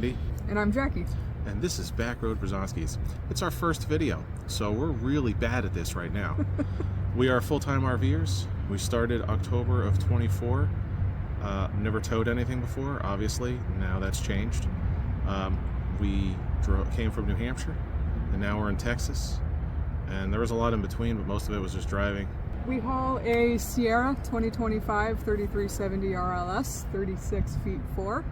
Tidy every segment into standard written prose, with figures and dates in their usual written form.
Andy. And I'm Jackie. And this is Backroads Brosonskis. It's our first video, so we're really bad at this right now. We are full-time RVers. We started October of 24. Never towed anything before, obviously. Now that's changed. We came from New Hampshire, and now we're in Texas. And there was a lot in between, but most of it was just driving. We haul a Sierra 2025 3370 RLS, 36 feet 4.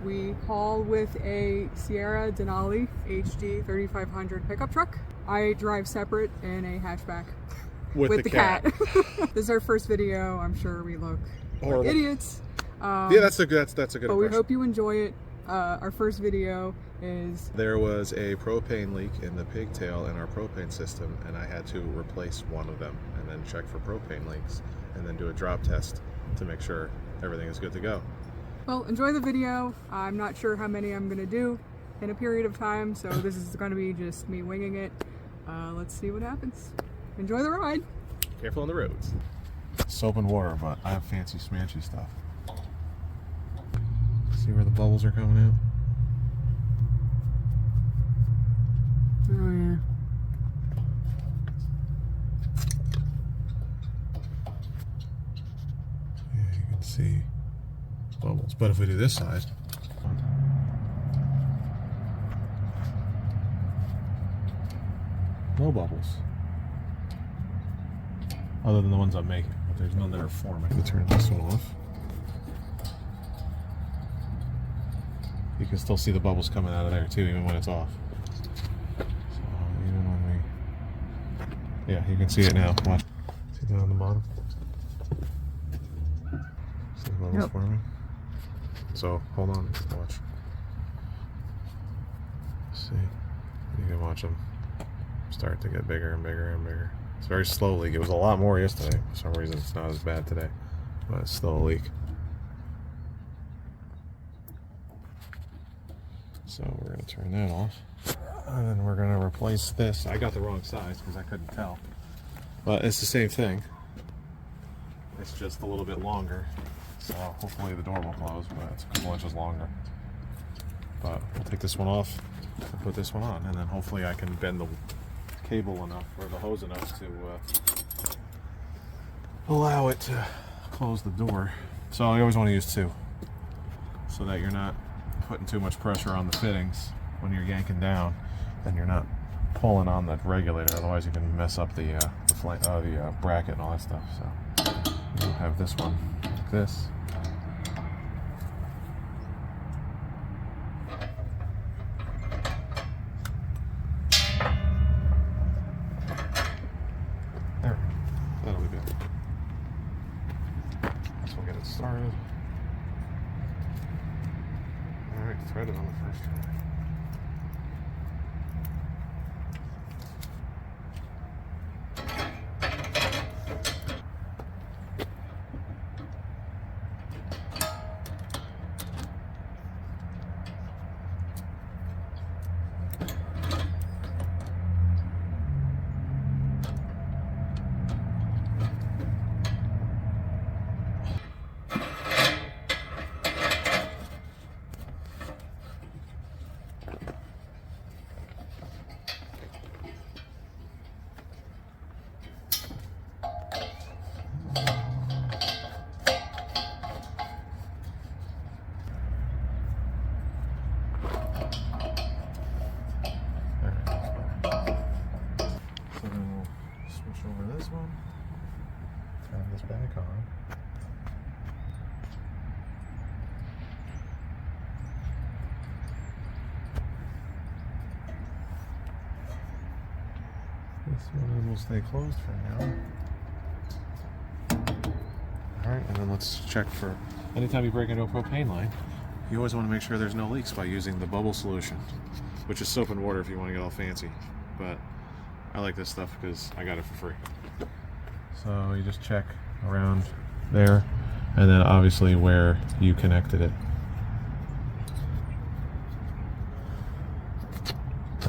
We haul with a Sierra Denali HD 3500 pickup truck. I drive separate in a hatchback with the cat. This is our first video. I'm sure we look like idiots. Yeah, that's a good But impression. we hope you enjoy it. Our first video is... There was a propane leak in the pigtail in our propane system, and I had to replace one of them and then check for propane leaks and then do a drop test to make sure everything is good to go. Well, enjoy the video. I'm not sure how many I'm going to do in a period of time, so this is going to be just me winging it. Let's see what happens. Enjoy the ride. Careful on the roads. Soap and water, but I have fancy smanchy stuff. See where the bubbles are coming out? Oh yeah. Yeah, you can see bubbles. But if we do this side, no bubbles. Other than the ones I'm making, but there's none that are forming. I'm gonna turn this one off. You can still see the bubbles coming out of there too, even when it's off. So even when we, yeah, you can see it now. Watch. See down on the bottom. See the bubbles forming. So hold on, watch. See, you can watch them start to get bigger and bigger and bigger. It's very slow leak. It was a lot more yesterday. For some reason, it's not as bad today, but it's still a leak. So we're going to turn that off, and then we're going to replace this. I got the wrong size because I couldn't tell, but it's the same thing. It's just a little bit longer, so hopefully the door will close, but it's a couple inches longer. But we'll take this one off and put this one on, and then hopefully I can bend the cable enough, or the hose enough, to allow it to close the door. So you always want to use two, so that you're not putting too much pressure on the fittings when you're yanking down, and you're not pulling on the regulator. Otherwise, you can mess up the bracket and all that stuff. So you'll have this one like this. There, that'll be good. This will get it started. Alright, thread it on the first try. Over this one, turn this back on. This one will stay closed for now. Alright, and then let's check for, anytime you break into a propane line, you always want to make sure there's no leaks by using the bubble solution, which is soap and water if you want to get all fancy. But I like this stuff because I got it for free. So you just check around there, and then obviously where you connected it.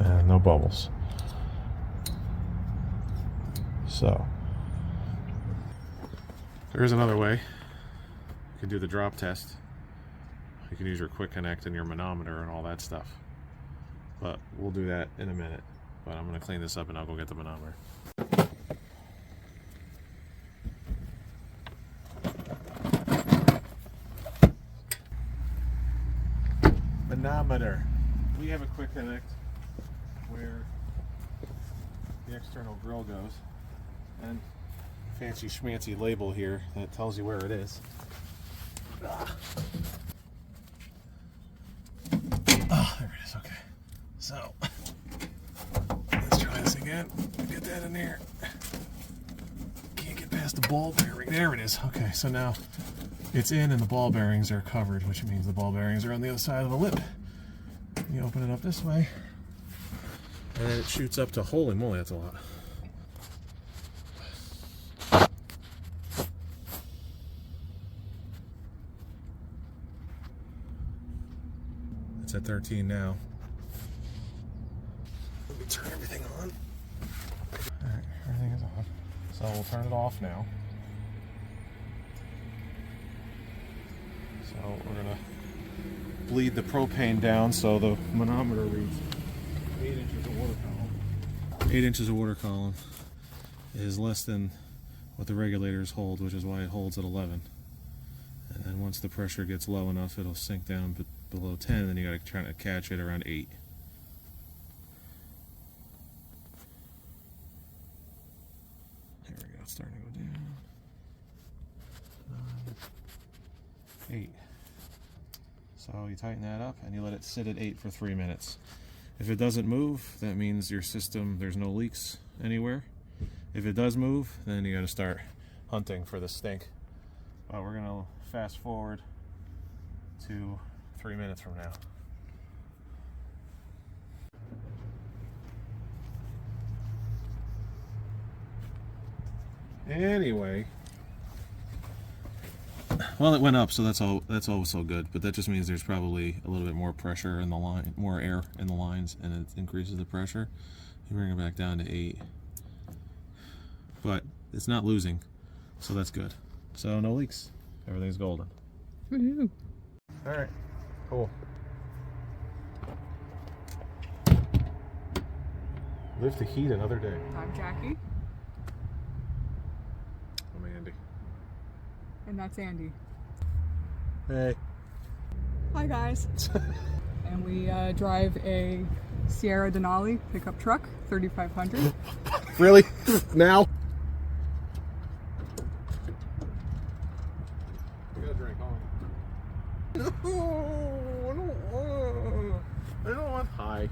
And no bubbles. So there is another way. You can do the drop test. You can use your quick connect and your manometer and all that stuff. But we'll do that in a minute. But I'm going to clean this up and I'll go get the manometer. Manometer. We have a quick connect where the external grill goes, and fancy schmancy label here that tells you where it is. Oh, there it is. Okay. So let's try this again. Get that in there. Can't get past the ball bearing. There it is. Okay, so now it's in and the ball bearings are covered, which means the ball bearings are on the other side of the lip. You open it up this way, and then it shoots up to, holy moly, that's a lot. It's at 13 now. Let me turn everything on. Alright, everything is on. So we'll turn it off now. So we're going to bleed the propane down so the manometer reads 8 inches of water column. 8 inches of water column is less than what the regulators hold, which is why it holds at 11. And then once the pressure gets low enough, it'll sink down below 10, and then you got to try to catch it around 8. There we go, it's starting to go down. 9, 8. So you tighten that up and you let it sit at 8 for 3 minutes. If it doesn't move, that means your system, there's no leaks anywhere. If it does move, then you got to start hunting for the stink. But we're going to fast forward to 3 minutes from now. Anyway, well, it went up, so that's all so good, but that just means there's probably a little bit more pressure in the line, more air in the lines, and it increases the pressure. You bring it back down to 8, but it's not losing, so that's good. So no leaks, everything's golden. Woohoo. All right, cool. Live to heat another day. I'm Jackie. I'm Andy. And that's Andy. Hey. Hi guys. And we drive a Sierra Denali pickup truck, 3500. Really? Now? We got a drink, huh? No, I don't want. Hi.